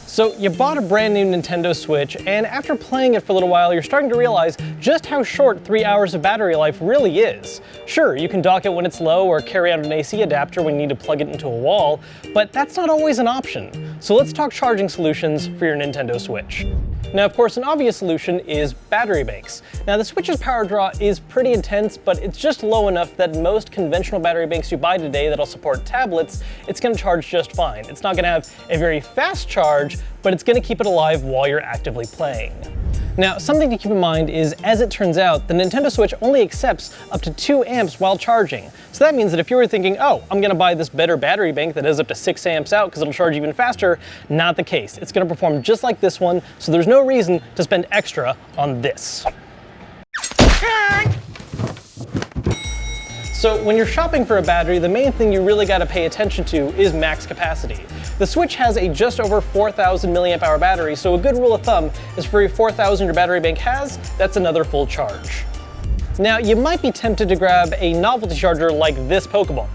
So you bought a brand new Nintendo Switch, and after playing it for a little while, you're starting to realize just how short 3 hours of battery life really is. Sure, you can dock it when it's low or carry out an AC adapter when you need to plug it into a wall, but that's not always an option. So let's talk charging solutions for your Nintendo Switch. Now, of course, an obvious solution is battery banks. Now, the Switch's power draw is pretty intense, but it's just low enough that most conventional battery banks you buy today that'll support tablets, it's going to charge just fine. It's not going to have a very fast charge, but it's going to keep it alive while you're actively playing. Now, something to keep in mind is, as it turns out, the Nintendo Switch only accepts up to 2 amps while charging. So that means that if you were thinking, oh, I'm gonna buy this better battery bank that has up to 6 amps out because it'll charge even faster, not the case. It's gonna perform just like this one, so there's no reason to spend extra on this. So when you're shopping for a battery, the main thing you really gotta pay attention to is max capacity. The Switch has a just over 4,000 milliamp hour battery, so a good rule of thumb is for every 4,000 your battery bank has, that's another full charge. Now, you might be tempted to grab a novelty charger like this Pokeball.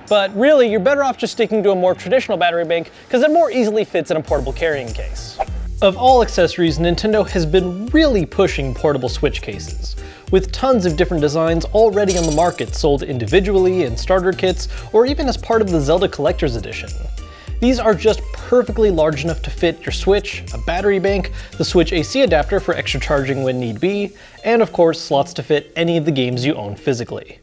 But really, you're better off just sticking to a more traditional battery bank because it more easily fits in a portable carrying case. Of all accessories, Nintendo has been really pushing portable Switch cases, with tons of different designs already on the market sold individually in starter kits or even as part of the Zelda Collector's Edition. These are just perfectly large enough to fit your Switch, a battery bank, the Switch AC adapter for extra charging when need be, and of course slots to fit any of the games you own physically.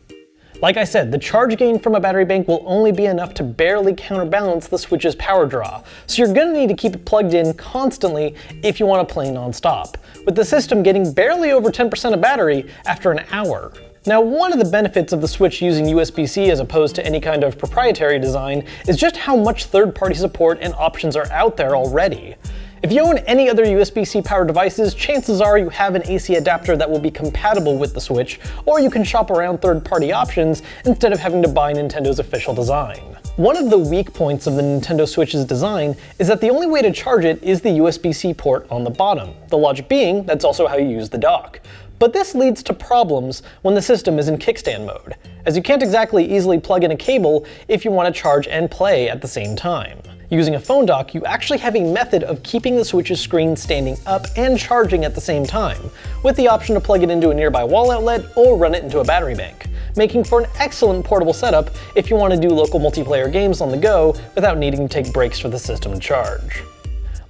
Like I said, the charge gain from a battery bank will only be enough to barely counterbalance the Switch's power draw, so you're gonna need to keep it plugged in constantly if you want to play non-stop, with the system getting barely over 10% of battery after an hour. Now, one of the benefits of the Switch using USB-C as opposed to any kind of proprietary design is just how much third-party support and options are out there already. If you own any other USB-C powered devices, chances are you have an AC adapter that will be compatible with the Switch, or you can shop around third-party options instead of having to buy Nintendo's official design. One of the weak points of the Nintendo Switch's design is that the only way to charge it is the USB-C port on the bottom, the logic being that's also how you use the dock. But this leads to problems when the system is in kickstand mode, as you can't exactly easily plug in a cable if you want to charge and play at the same time. Using a phone dock, you actually have a method of keeping the Switch's screen standing up and charging at the same time, with the option to plug it into a nearby wall outlet or run it into a battery bank, making for an excellent portable setup if you want to do local multiplayer games on the go without needing to take breaks for the system to charge.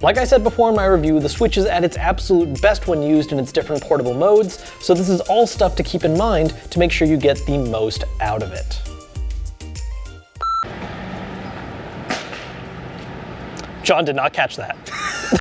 Like I said before in my review, the Switch is at its absolute best when used in its different portable modes, so this is all stuff to keep in mind to make sure you get the most out of it. John did not catch that.